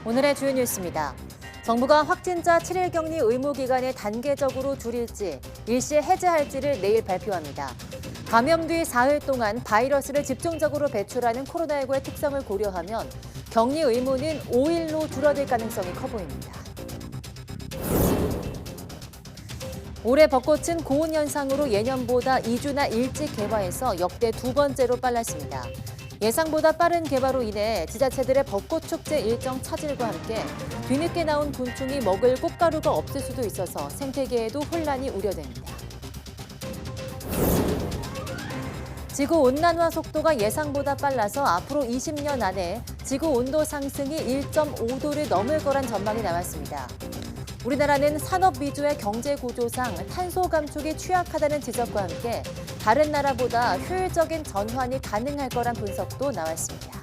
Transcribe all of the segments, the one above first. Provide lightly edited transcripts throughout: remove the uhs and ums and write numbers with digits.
오늘의 주요 뉴스입니다. 정부가 확진자 7일 격리 의무 기간을 단계적으로 줄일지, 일시에 해제할지를 내일 발표합니다. 감염 뒤 4일 동안 바이러스를 집중적으로 배출하는 코로나19의 특성을 고려하면 격리 의무는 5일로 줄어들 가능성이 커 보입니다. 올해 벚꽃은 고온 현상으로 예년보다 2주나 일찍 개화해서 역대 두 번째로 빨랐습니다. 예상보다 빠른 개화로 인해 지자체들의 벚꽃 축제 일정 차질과 함께 뒤늦게 나온 곤충이 먹을 꽃가루가 없을 수도 있어서 생태계에도 혼란이 우려됩니다. 지구 온난화 속도가 예상보다 빨라서 앞으로 20년 안에 지구 온도 상승이 1.5도를 넘을 거란 전망이 나왔습니다. 우리나라는 산업 위주의 경제 구조상 탄소 감축이 취약하다는 지적과 함께 다른 나라보다 효율적인 전환이 가능할 거란 분석도 나왔습니다.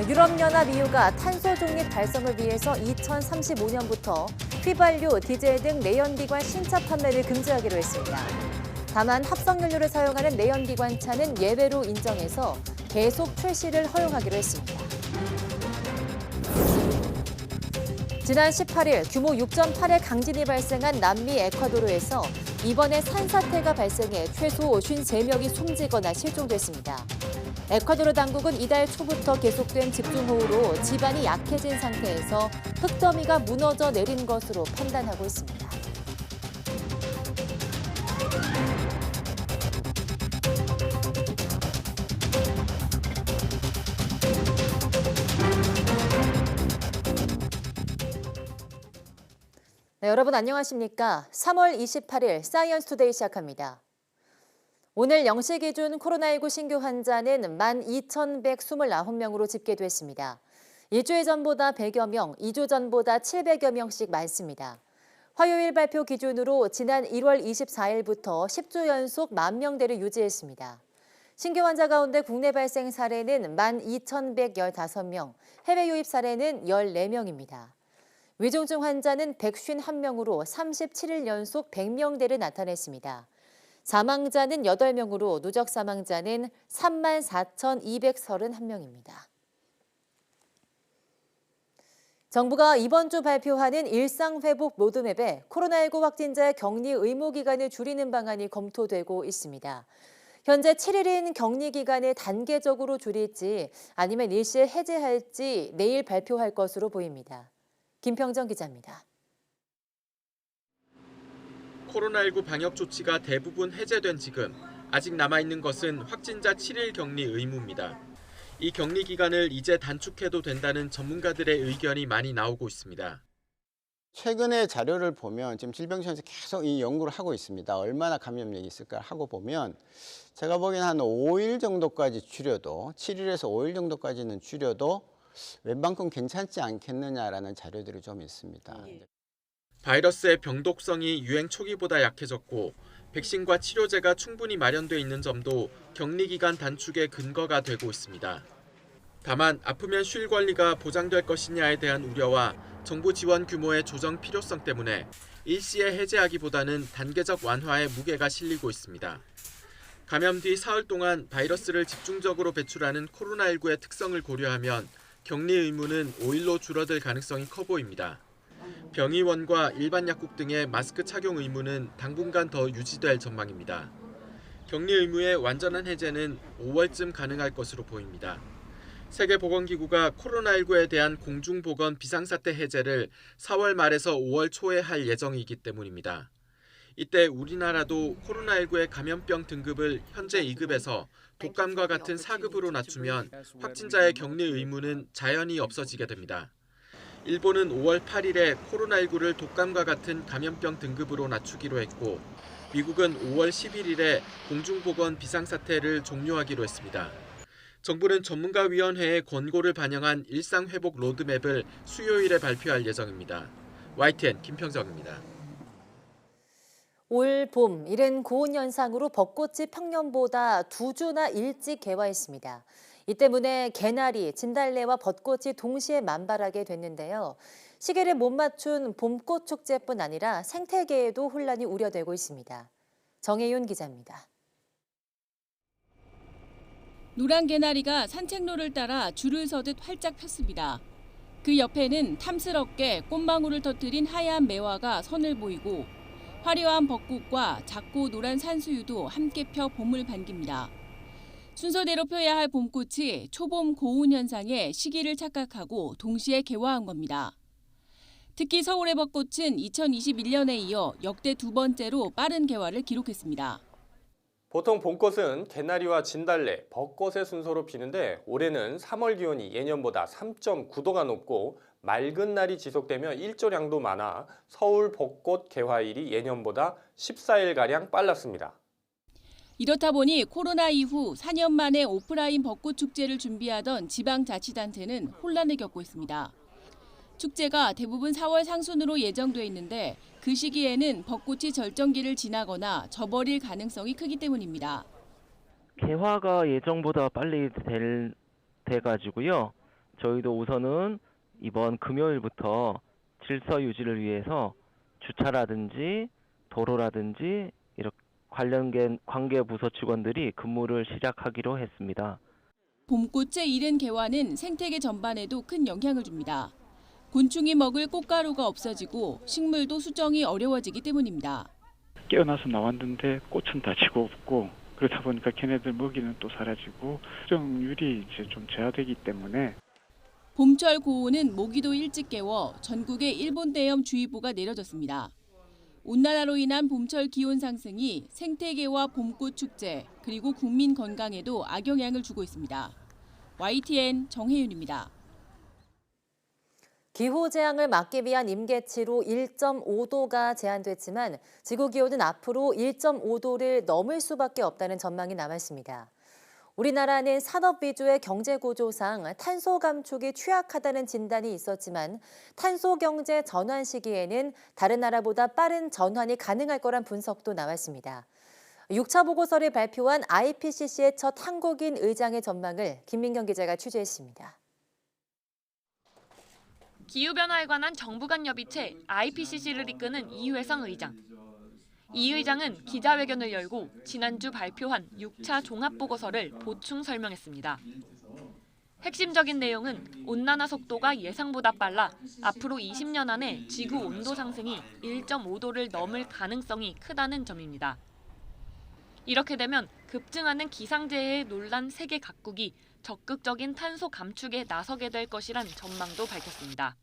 유럽연합 EU가 탄소 중립 달성을 위해서 2035년부터 휘발유, 디젤 등 내연기관 신차 판매를 금지하기로 했습니다. 다만 합성연료를 사용하는 내연기관차는 예외로 인정해서 계속 출시를 허용하기로 했습니다. 지난 18일 규모 6.8의 강진이 발생한 남미 에콰도르에서 이번에 산사태가 발생해 최소 53명이 숨지거나 실종됐습니다. 에콰도르 당국은 이달 초부터 계속된 집중호우로 지반이 약해진 상태에서 흙더미가 무너져 내린 것으로 판단하고 있습니다. 네, 여러분 안녕하십니까? 3월 28일 사이언스 투데이 시작합니다. 오늘 0시 기준 코로나19 신규 환자는 12,129명으로 집계됐습니다. 일주일 전보다 100여 명, 2주 전보다 700여 명씩 많습니다. 화요일 발표 기준으로 지난 1월 24일부터 10주 연속 10,000명대를 유지했습니다. 신규 환자 가운데 국내 발생 사례는 12,115명, 해외 유입 사례는 14명입니다. 위중증 환자는 151명으로 37일 연속 100명대를 나타냈습니다. 사망자는 8명으로 누적 사망자는 34,231명입니다. 정부가 이번 주 발표하는 일상회복 로드맵에 코로나19 확진자의 격리 의무 기간을 줄이는 방안이 검토되고 있습니다. 현재 7일인 격리 기간을 단계적으로 줄일지 아니면 일시에 해제할지 내일 발표할 것으로 보입니다. 김평정 기자입니다. 코로나19 방역 조치가 대부분 해제된 지금 아직 남아있는 것은 확진자 7일 격리 의무입니다. 이 격리 기간을 이제 단축해도 된다는 전문가들의 의견이 많이 나오고 있습니다. 최근의 자료를 보면 지금 질병청에서 계속 이 연구를 하고 있습니다. 얼마나 감염력이 있을까 하고 보면 제가 보기엔 한 5일 정도까지 줄여도 7일에서 5일 정도까지는 줄여도 웬만큼 괜찮지 않겠느냐라는 자료들이 좀 있습니다. 바이러스의 병독성이 유행 초기보다 약해졌고 백신과 치료제가 충분히 마련돼 있는 점도 격리 기간 단축의 근거가 되고 있습니다. 다만 아프면 쉴 권리가 보장될 것이냐에 대한 우려와 정부 지원 규모의 조정 필요성 때문에 일시에 해제하기보다는 단계적 완화에 무게가 실리고 있습니다. 감염 뒤 사흘 동안 바이러스를 집중적으로 배출하는 코로나19의 특성을 고려하면 격리 의무는 5일로 줄어들 가능성이 커 보입니다. 병의원과 일반 약국 등의 마스크 착용 의무는 당분간 더 유지될 전망입니다. 격리 의무의 완전한 해제는 5월쯤 가능할 것으로 보입니다. 세계보건기구가 코로나19에 대한 공중보건 비상사태 해제를 4월 말에서 5월 초에 할 예정이기 때문입니다. 이때 우리나라도 코로나19의 감염병 등급을 현재 2급에서 독감과 같은 4급으로 낮추면 확진자의 격리 의무는 자연히 없어지게 됩니다. 일본은 5월 8일에 코로나19를 독감과 같은 감염병 등급으로 낮추기로 했고 미국은 5월 11일에 공중보건 비상사태를 종료하기로 했습니다. 정부는 전문가위원회의 권고를 반영한 일상회복 로드맵을 수요일에 발표할 예정입니다. YTN 김평정입니다. 올 봄, 이른 고온 현상으로 벚꽃이 평년보다 2주나 일찍 개화했습니다. 이 때문에 개나리, 진달래와 벚꽃이 동시에 만발하게 됐는데요. 시기를 못 맞춘 봄꽃 축제뿐 아니라 생태계에도 혼란이 우려되고 있습니다. 정혜윤 기자입니다. 노란 개나리가 산책로를 따라 줄을 서듯 활짝 폈습니다. 그 옆에는 탐스럽게 꽃망울을 터뜨린 하얀 매화가 선을 보이고 화려한 벚꽃과 작고 노란 산수유도 함께 펴 봄을 반깁니다. 순서대로 펴야 할 봄꽃이 초봄 고운 현상에 시기를 착각하고 동시에 개화한 겁니다. 특히 서울의 벚꽃은 2021년에 이어 역대 두 번째로 빠른 개화를 기록했습니다. 보통 봄꽃은 개나리와 진달래, 벚꽃의 순서로 피는데 올해는 3월 기온이 예년보다 3.9도가 높고 맑은 날이 지속되며 일조량도 많아 서울 벚꽃 개화일이 예년보다 14일가량 빨랐습니다. 이렇다 보니 코로나 이후 4년 만에 오프라인 벚꽃 축제를 준비하던 지방자치단체는 혼란을 겪고 있습니다. 축제가 대부분 4월 상순으로 예정돼 있는데 그 시기에는 벚꽃이 절정기를 지나거나 져버릴 가능성이 크기 때문입니다. 개화가 예정보다 빨리 돼가지고요. 저희도 우선은 이번 금요일부터 질서 유지를 위해서 주차라든지 도로라든지 이렇게 관련된 관계 부서 직원들이 근무를 시작하기로 했습니다. 봄꽃의 이른 개화는 생태계 전반에도 큰 영향을 줍니다. 곤충이 먹을 꽃가루가 없어지고 식물도 수정이 어려워지기 때문입니다. 깨어나서 나왔는데 꽃은 다 지고 없고 그러다 보니까 걔네들 먹이는 또 사라지고 수정률이 이제 좀 저하되기 때문에 봄철 고온은 모기도 일찍 깨워 전국에 일본대염 주의보가 내려졌습니다. 온난화로 인한 봄철 기온 상승이 생태계와 봄꽃 축제 그리고 국민 건강에도 악영향을 주고 있습니다. YTN 정혜윤입니다. 기후재앙을 막기 위한 임계치로 1.5도가 제한됐지만 지구기온은 앞으로 1.5도를 넘을 수밖에 없다는 전망이 남았습니다. 우리나라는 산업 위주의 경제구조상 탄소 감축이 취약하다는 진단이 있었지만 탄소 경제 전환 시기에는 다른 나라보다 빠른 전환이 가능할 거란 분석도 나왔습니다. 6차 보고서를 발표한 IPCC의 첫 한국인 의장의 전망을 김민경 기자가 취재했습니다. 기후변화에 관한 정부 간 협의체 IPCC를 이끄는 이회성 의장. 이 의장은 기자회견을 열고 지난주 발표한 6차 종합보고서를 보충 설명했습니다. 핵심적인 내용은 온난화 속도가 예상보다 빨라 앞으로 20년 안에 지구 온도 상승이 1.5도를 넘을 가능성이 크다는 점입니다. 이렇게 되면 급증하는 기상재해에 놀란 세계 각국이 적극적인 탄소 감축에 나서게 될 것이란 전망도 밝혔습니다.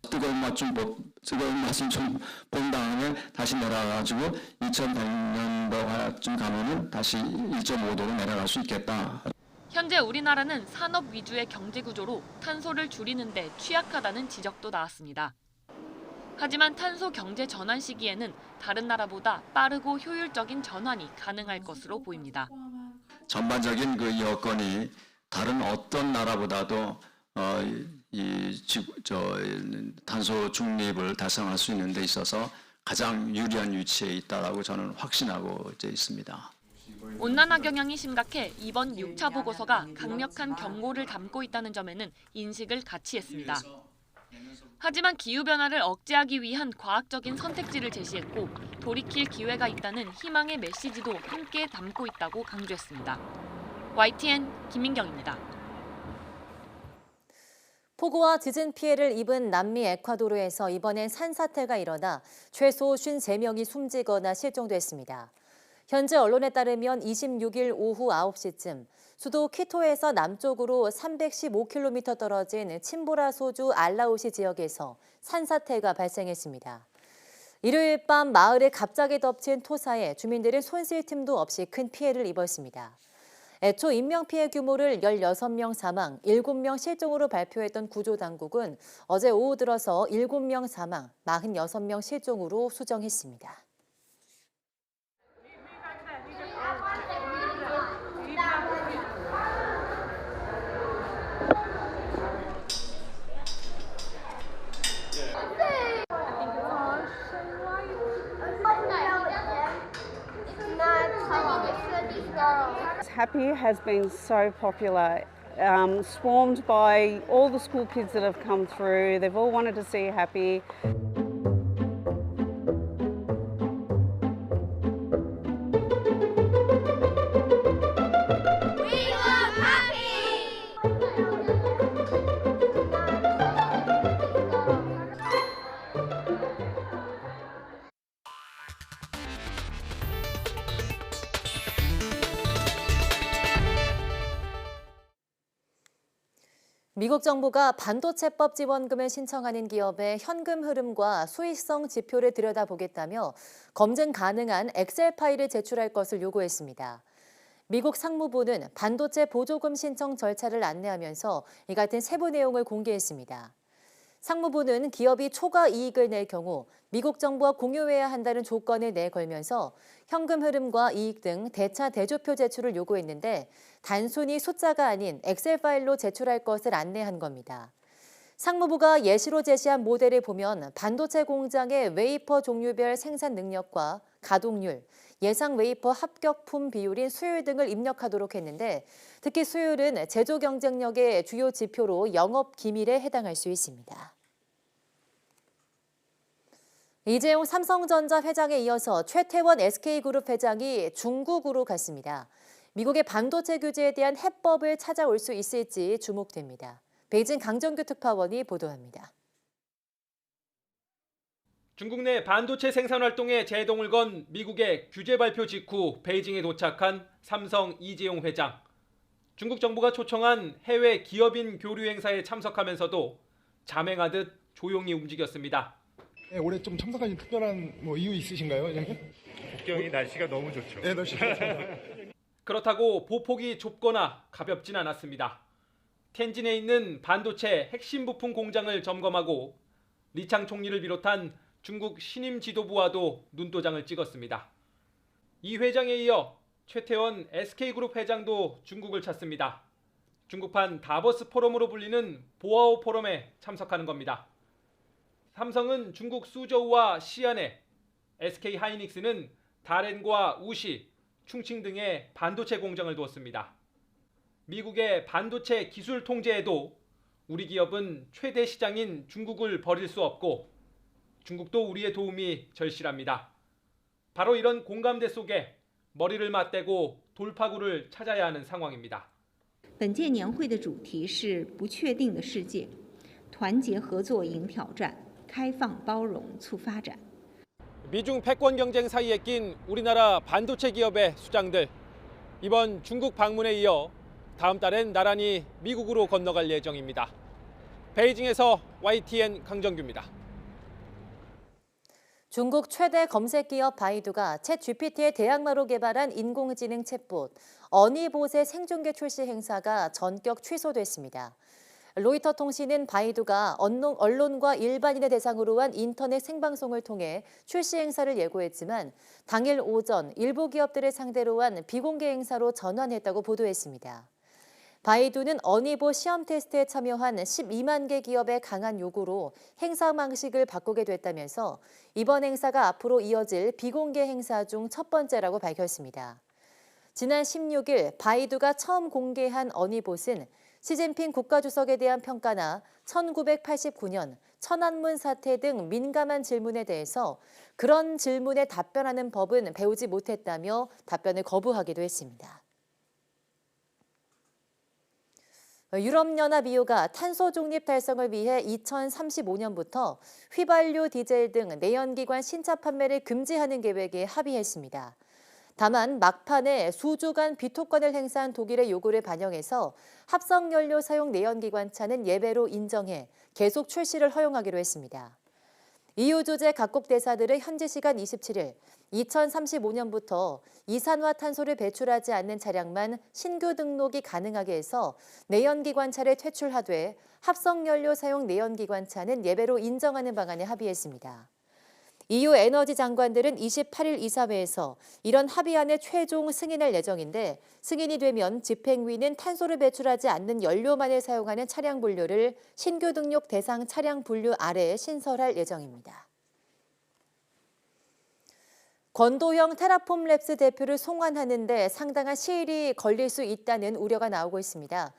뜨거운 맛좀 본 다음에 다시 내려가가지고 2000년도쯤 가면은 다시 1.5도로 내려갈 수 있겠다. 현재 우리나라는 산업 위주의 경제 구조로 탄소를 줄이는 데 취약하다는 지적도 나왔습니다. 하지만 탄소 경제 전환 시기에는 다른 나라보다 빠르고 효율적인 전환이 가능할 것으로 보입니다. 전반적인 그 여건이 다른 어떤 나라보다도 탄소 중립을 달성할 수 있는 데 있어서 가장 유리한 위치에 있다라고 저는 확신하고 있습니다. 온난화 경향이 심각해 이번 6차 보고서가 강력한 경고를 담고 있다는 점에는 인식을 같이 했습니다. 하지만 기후변화를 억제하기 위한 과학적인 선택지를 제시했고 돌이킬 기회가 있다는 희망의 메시지도 함께 담고 있다고 강조했습니다. YTN 김민경입니다. 폭우와 짖은 피해를 입은 남미 에콰도르에서 이번엔 산사태가 일어나 최소 53명이 숨지거나 실종됐습니다. 현재 언론에 따르면 26일 오후 9시쯤 수도 퀴토에서 남쪽으로 315km 떨어진 침보라소주 알라우시 지역에서 산사태가 발생했습니다. 일요일 밤 마을에 갑자기 덮친 토사에 주민들은 손쓸 틈도 없이 큰 피해를 입었습니다. 애초 인명피해 규모를 16명 사망, 7명 실종으로 발표했던 구조당국은 어제 오후 들어서 7명 사망, 46명 실종으로 수정했습니다. Happy has been so popular, swarmed by all the school kids that have come through. They've all wanted to see Happy. We love 미국 정부가 반도체법 지원금을 신청하는 기업의 현금 흐름과 수익성 지표를 들여다보겠다며 검증 가능한 엑셀 파일을 제출할 것을 요구했습니다. 미국 상무부는 반도체 보조금 신청 절차를 안내하면서 이 같은 세부 내용을 공개했습니다. 상무부는 기업이 초과 이익을 낼 경우 미국 정부와 공유해야 한다는 조건을 내걸면서 현금 흐름과 이익 등 대차 대조표 제출을 요구했는데 단순히 숫자가 아닌 엑셀 파일로 제출할 것을 안내한 겁니다. 상무부가 예시로 제시한 모델을 보면 반도체 공장의 웨이퍼 종류별 생산 능력과 가동률, 예상 웨이퍼 합격품 비율인 수율 등을 입력하도록 했는데 특히 수율은 제조 경쟁력의 주요 지표로 영업 기밀에 해당할 수 있습니다. 이재용 삼성전자 회장에 이어서 최태원 SK그룹 회장이 중국으로 갔습니다. 미국의 반도체 규제에 대한 해법을 찾아올 수 있을지 주목됩니다. 베이징 강정규 특파원이 보도합니다. 중국 내 반도체 생산 활동에 제동을 건 미국의 규제 발표 직후 베이징에 도착한 삼성 이재용 회장. 중국 정부가 초청한 해외 기업인 교류 행사에 참석하면서도 자맹하듯 조용히 움직였습니다. 네, 올해 좀 참석하신 특별한 이유 있으신가요, 회장님? 국경이 날씨가 너무 좋죠. 네, 날씨가 좋습니다. 그렇다고 보폭이 좁거나 가볍진 않았습니다. 텐진에 있는 반도체 핵심 부품 공장을 점검하고 리창 총리를 비롯한 중국 신임 지도부와도 눈도장을 찍었습니다. 이 회장에 이어 최태원 SK그룹 회장도 중국을 찾습니다. 중국판 다보스 포럼으로 불리는 보아오 포럼에 참석하는 겁니다. 삼성은 중국 수저우와 시안에, SK 하이닉스는 다롄과 우시, 충칭 등의 반도체 공장을 두었습니다. 미국의 반도체 기술 통제에도 우리 기업은 최대 시장인 중국을 버릴 수 없고 중국도 우리의 도움이 절실합니다. 바로 이런 공감대 속에 머리를 맞대고 돌파구를 찾아야 하는 상황입니다. 本届年会的主题是不确定的世界，团结合作迎挑战，开放包容促发展。 미중 패권 경쟁 사이에 낀 우리나라 반도체 기업의 수장들. 이번 중국 방문에 이어 다음 달엔 나란히 미국으로 건너갈 예정입니다. 베이징에서 YTN 강정규입니다. 중국 최대 검색 기업 바이두가 챗 GPT의 대항마로 개발한 인공지능 챗봇 어니봇의 생중계 출시 행사가 전격 취소됐습니다. 로이터 통신은 바이두가 언론과 일반인을 대상으로 한 인터넷 생방송을 통해 출시 행사를 예고했지만 당일 오전 일부 기업들을 상대로 한 비공개 행사로 전환했다고 보도했습니다. 바이두는 어니봇 시험 테스트에 참여한 12만 개 기업의 강한 요구로 행사 방식을 바꾸게 됐다면서 이번 행사가 앞으로 이어질 비공개 행사 중 첫 번째라고 밝혔습니다. 지난 16일 바이두가 처음 공개한 어니봇은 시진핑 국가주석에 대한 평가나 1989년 천안문 사태 등 민감한 질문에 대해서 그런 질문에 답변하는 법은 배우지 못했다며 답변을 거부하기도 했습니다. 유럽연합 EU가 탄소 중립 달성을 위해 2035년부터 휘발유, 디젤 등 내연기관 신차 판매를 금지하는 계획에 합의했습니다. 다만 막판에 수주간 비토권을 행사한 독일의 요구를 반영해서 합성연료 사용 내연기관차는 예외로 인정해 계속 출시를 허용하기로 했습니다. EU 주재 각국 대사들은 현지 시간 27일 2035년부터 이산화탄소를 배출하지 않는 차량만 신규 등록이 가능하게 해서 내연기관차를 퇴출하되 합성연료 사용 내연기관차는 예외로 인정하는 방안에 합의했습니다. EU 에너지 장관들은 28일 이사회에서 이런 합의안을 최종 승인할 예정인데 승인이 되면 집행위는 탄소를 배출하지 않는 연료만을 사용하는 차량 분류를 신규 등록 대상 차량 분류 아래에 신설할 예정입니다. 권도형 테라폼 랩스 대표를 송환하는 데 상당한 시일이 걸릴 수 있다는 우려가 나오고 있습니다.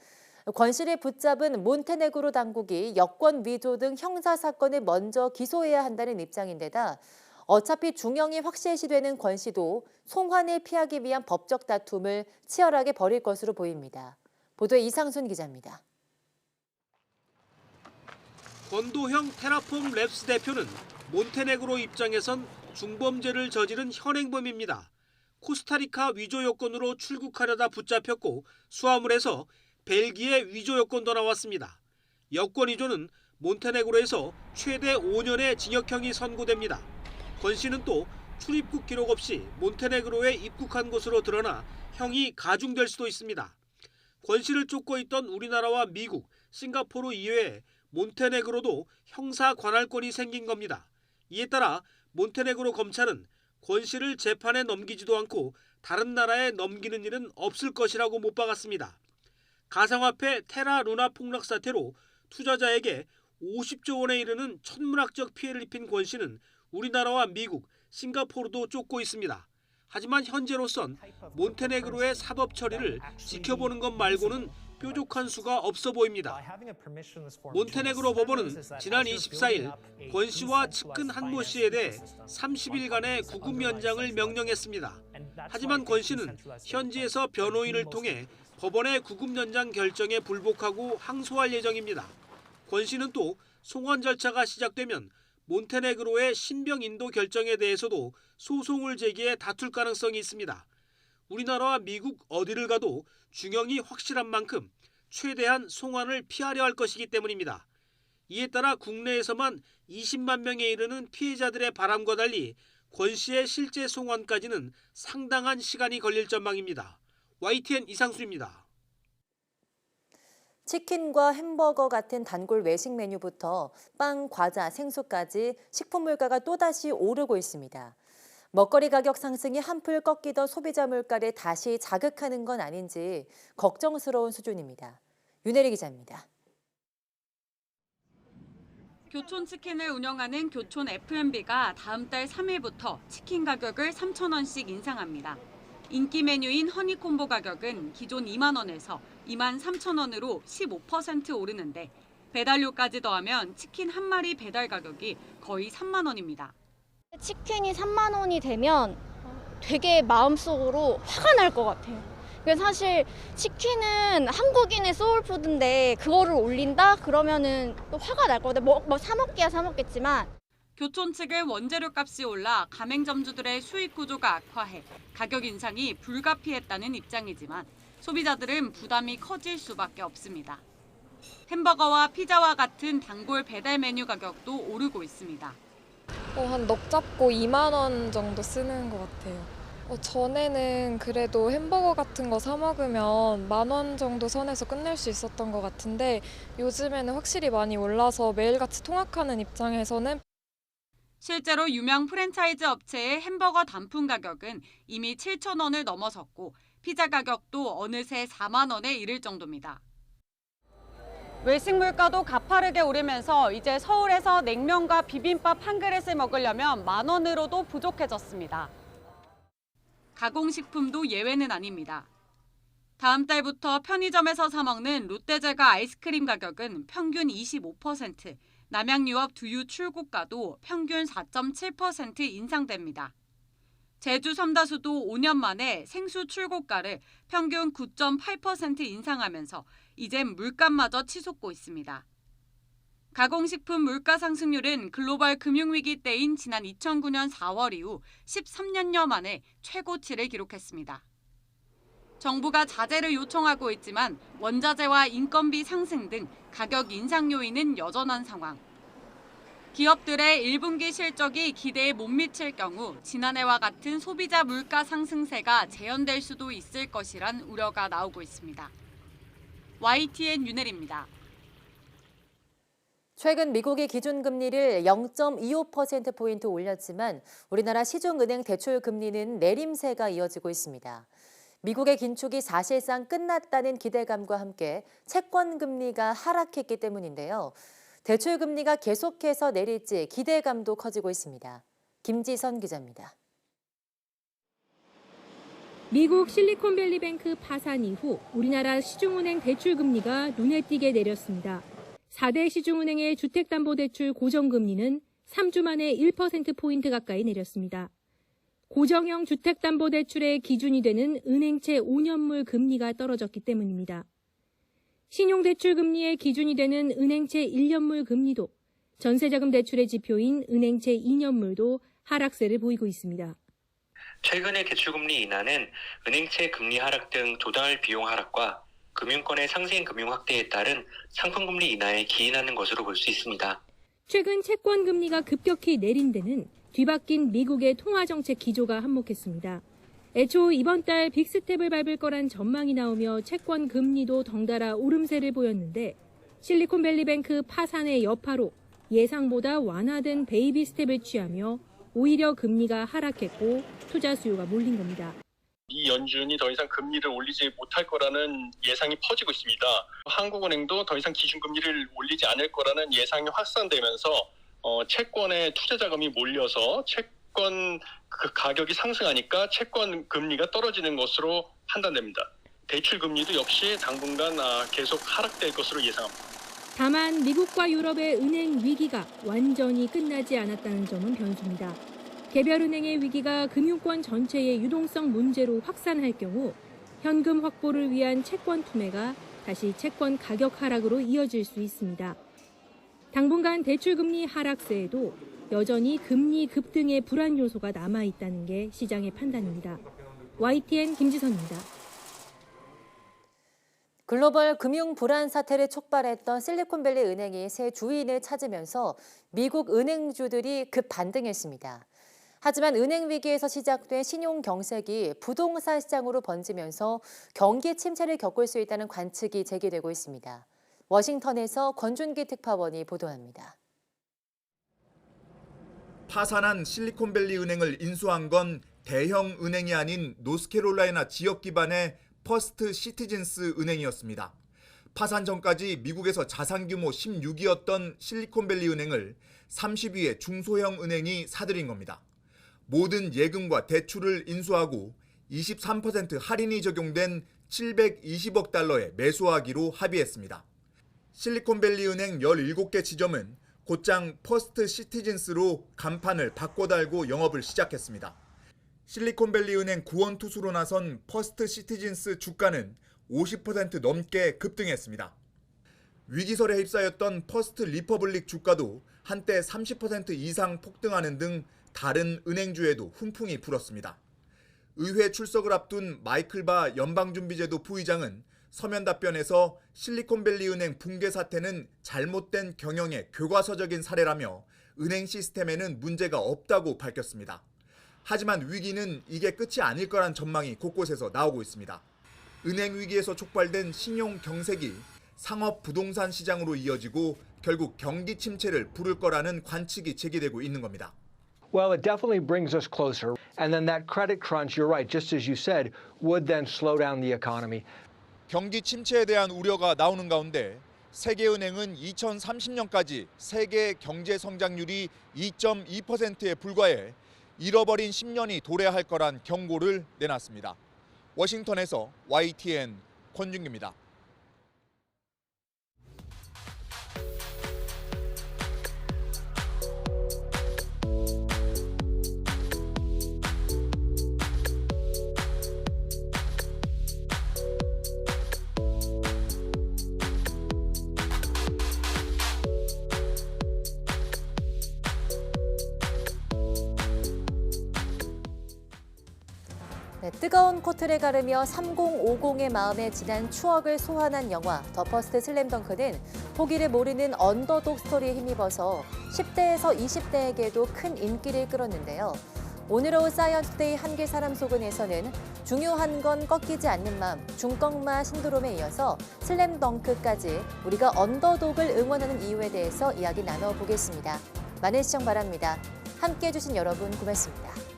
권 씨를 붙잡은 몬테네그로 당국이 여권 위조 등 형사 사건을 먼저 기소해야 한다는 입장인데다 어차피 중형이 확실시되는 권 씨도 송환을 피하기 위한 법적 다툼을 치열하게 벌일 것으로 보입니다. 보도에 이상순 기자입니다. 권도형 테라폼 랩스 대표는 몬테네그로 입장에선 중범죄를 저지른 현행범입니다. 코스타리카 위조 여권으로 출국하려다 붙잡혔고 수화물에서 벨기에 위조 여권도 나왔습니다. 여권 위조는 몬테네그로에서 최대 5년의 징역형이 선고됩니다. 권 씨는 또 출입국 기록 없이 몬테네그로에 입국한 것으로 드러나 형이 가중될 수도 있습니다. 권 씨를 쫓고 있던 우리나라와 미국, 싱가포르 이외에 몬테네그로도 형사 관할권이 생긴 겁니다. 이에 따라 몬테네그로 검찰은 권 씨를 재판에 넘기지도 않고 다른 나라에 넘기는 일은 없을 것이라고 못 박았습니다. 가상화폐 테라 루나 폭락 사태로 투자자에게 50조 원에 이르는 천문학적 피해를 입힌 권 씨는 우리나라와 미국, 싱가포르도 쫓고 있습니다. 하지만 현재로선 몬테네그로의 사법 처리를 지켜보는 것 말고는 뾰족한 수가 없어 보입니다. 몬테네그로 법원은 지난 24일 권 씨와 측근 한모 씨에 대해 30일간의 구금 연장을 명령했습니다. 하지만 권 씨는 현지에서 변호인을 통해 법원의 구금 연장 결정에 불복하고 항소할 예정입니다. 권 씨는 또 송환 절차가 시작되면 몬테네그로의 신병 인도 결정에 대해서도 소송을 제기해 다툴 가능성이 있습니다. 우리나라와 미국 어디를 가도 중형이 확실한 만큼 최대한 송환을 피하려 할 것이기 때문입니다. 이에 따라 국내에서만 20만 명에 이르는 피해자들의 바람과 달리 권 씨의 실제 송환까지는 상당한 시간이 걸릴 전망입니다. YTN 이상수입니다. 치킨과 햄버거 같은 단골 외식 메뉴부터 빵, 과자, 생수까지 식품 물가가 또다시 오르고 있습니다. 먹거리 가격 상승이 한풀 꺾이던 소비자 물가를 다시 자극하는 건 아닌지 걱정스러운 수준입니다. 윤혜리 기자입니다. 교촌 치킨을 운영하는 교촌 F&B가 다음 달 3일부터 치킨 가격을 3,000원씩 인상합니다. 인기 메뉴인 허니콤보 가격은 기존 2만 원에서 2만 3천 원으로 15% 오르는데 배달료까지 더하면 치킨 한 마리 배달 가격이 거의 3만 원입니다. 치킨이 3만 원이 되면 되게 마음속으로 화가 날 것 같아요. 사실 치킨은 한국인의 소울푸드인데 그거를 올린다? 그러면은 또 화가 날 거거든요. 뭐 사 먹기야 사 먹겠지만. 교촌 측은 원재료 값이 올라 가맹점주들의 수익 구조가 악화해 가격 인상이 불가피했다는 입장이지만 소비자들은 부담이 커질 수밖에 없습니다. 햄버거와 피자와 같은 단골 배달 메뉴 가격도 오르고 있습니다. 한 넉 잡고 2만 원 정도 쓰는 것 같아요. 전에는 그래도 햄버거 같은 거 사 먹으면 10,000원 정도 선에서 끝낼 수 있었던 것 같은데 요즘에는 확실히 많이 올라서 매일같이 통학하는 입장에서는 실제로 유명 프랜차이즈 업체의 햄버거 단품 가격은 이미 7,000원을 넘어섰고 피자 가격도 어느새 4만 원에 이를 정도입니다. 외식 물가도 가파르게 오르면서 이제 서울에서 냉면과 비빔밥 한 그릇을 먹으려면 10,000원으로도 부족해졌습니다. 가공식품도 예외는 아닙니다. 다음 달부터 편의점에서 사 먹는 롯데제과 아이스크림 가격은 평균 25%, 남양유업 두유 출고가도 평균 4.7% 인상됩니다. 제주 삼다수도 5년 만에 생수 출고가를 평균 9.8% 인상하면서 이젠 물값마저 치솟고 있습니다. 가공식품 물가 상승률은 글로벌 금융위기 때인 지난 2009년 4월 이후 13년여 만에 최고치를 기록했습니다. 정부가 자제를 요청하고 있지만 원자재와 인건비 상승 등 가격 인상 요인은 여전한 상황. 기업들의 1분기 실적이 기대에 못 미칠 경우 지난해와 같은 소비자 물가 상승세가 재현될 수도 있을 것이란 우려가 나오고 있습니다. YTN 윤혜리입니다. 최근 미국이 기준금리를 0.25%포인트 올렸지만 우리나라 시중은행 대출금리는 내림세가 이어지고 있습니다. 미국의 긴축이 사실상 끝났다는 기대감과 함께 채권금리가 하락했기 때문인데요. 대출금리가 계속해서 내릴지 기대감도 커지고 있습니다. 김지선 기자입니다. 미국 실리콘밸리뱅크 파산 이후 우리나라 시중은행 대출금리가 눈에 띄게 내렸습니다. 4대 시중은행의 주택담보대출 고정금리는 3주 만에 1%포인트 가까이 내렸습니다. 고정형 주택담보대출의 기준이 되는 은행채 5년물 금리가 떨어졌기 때문입니다. 신용대출금리의 기준이 되는 은행채 1년물 금리도, 전세자금 대출의 지표인 은행채 2년물도 하락세를 보이고 있습니다. 최근의 대출금리 인하는 은행채 금리 하락 등 조달 비용 하락과 금융권의 상생 금융 확대에 따른 상품금리 인하에 기인하는 것으로 볼 수 있습니다. 최근 채권 금리가 급격히 내린 데는 뒤바뀐 미국의 통화정책 기조가 한몫했습니다. 애초 이번 달 빅스텝을 밟을 거란 전망이 나오며 채권 금리도 덩달아 오름세를 보였는데 실리콘밸리뱅크 파산의 여파로 예상보다 완화된 베이비 스텝을 취하며 오히려 금리가 하락했고 투자 수요가 몰린 겁니다. 이 연준이 더 이상 금리를 올리지 못할 거라는 예상이 퍼지고 있습니다. 한국은행도 더 이상 기준금리를 올리지 않을 거라는 예상이 확산되면서 채권에 투자 자금이 몰려서 채권 가격이 상승하니까 채권 금리가 떨어지는 것으로 판단됩니다. 대출 금리도 역시 당분간 계속 하락될 것으로 예상합니다. 다만 미국과 유럽의 은행 위기가 완전히 끝나지 않았다는 점은 변수입니다. 개별 은행의 위기가 금융권 전체의 유동성 문제로 확산할 경우 현금 확보를 위한 채권 투매가 다시 채권 가격 하락으로 이어질 수 있습니다. 당분간 대출금리 하락세에도 여전히 금리 급등의 불안 요소가 남아있다는 게 시장의 판단입니다. YTN 김지선입니다. 글로벌 금융 불안 사태를 촉발했던 실리콘밸리 은행이 새 주인을 찾으면서 미국 은행주들이 급반등했습니다. 하지만 은행 위기에서 시작된 신용 경색이 부동산 시장으로 번지면서 경기 침체를 겪을 수 있다는 관측이 제기되고 있습니다. 워싱턴에서 권준기 특파원이 보도합니다. 파산한 실리콘밸리 은행을 인수한 건 대형 은행이 아닌 노스캐롤라이나 지역 기반의 퍼스트 시티즌스 은행이었습니다. 파산 전까지 미국에서 자산 규모 16위였던 실리콘밸리 은행을 30위의 중소형 은행이 사들인 겁니다. 모든 예금과 대출을 인수하고 23% 할인이 적용된 720억 달러에 매수하기로 합의했습니다. 실리콘밸리 은행 17개 지점은 곧장 퍼스트 시티즌스로 간판을 바꿔 달고 영업을 시작했습니다. 실리콘밸리 은행 구원 투수로 나선 퍼스트 시티즌스 주가는 50% 넘게 급등했습니다. 위기설에 휩싸였던 퍼스트 리퍼블릭 주가도 한때 30% 이상 폭등하는 등 다른 은행주에도 훈풍이 불었습니다. 의회 출석을 앞둔 마이클 바 연방준비제도 부의장은 서면 답변에서 실리콘밸리 은행 붕괴 사태는 잘못된 경영의 교과서적인 사례라며 은행 시스템에는 문제가 없다고 밝혔습니다. 하지만 위기는 이게 끝이 아닐 거란 전망이 곳곳에서 나오고 있습니다. 은행 위기에서 촉발된 신용 경색이 상업 부동산 시장으로 이어지고 결국 경기 침체를 부를 거라는 관측이 제기되고 있는 겁니다. Well, it definitely brings us closer. And then that credit crunch, you're right, just as you said, would then slow down the economy. 경기 침체에 대한 우려가 나오는 가운데 세계은행은 2030년까지 세계 경제 성장률이 2.2%에 불과해 잃어버린 10년이 도래할 거란 경고를 내놨습니다. 워싱턴에서 YTN 권준기입니다. 뜨거운 코트를 가르며 3050의 마음에 진한 추억을 소환한 영화 더 퍼스트 슬램덩크는 포기를 모르는 언더독 스토리에 힘입어서 10대에서 20대에게도 큰 인기를 끌었는데요. 오늘 오후 사이언스데이 한길 사람 속은에서는 중요한 건 꺾이지 않는 마음, 중꺾마 신드롬에 이어서 슬램덩크까지 우리가 언더독을 응원하는 이유에 대해서 이야기 나눠보겠습니다. 많은 시청 바랍니다. 함께해 주신 여러분 고맙습니다.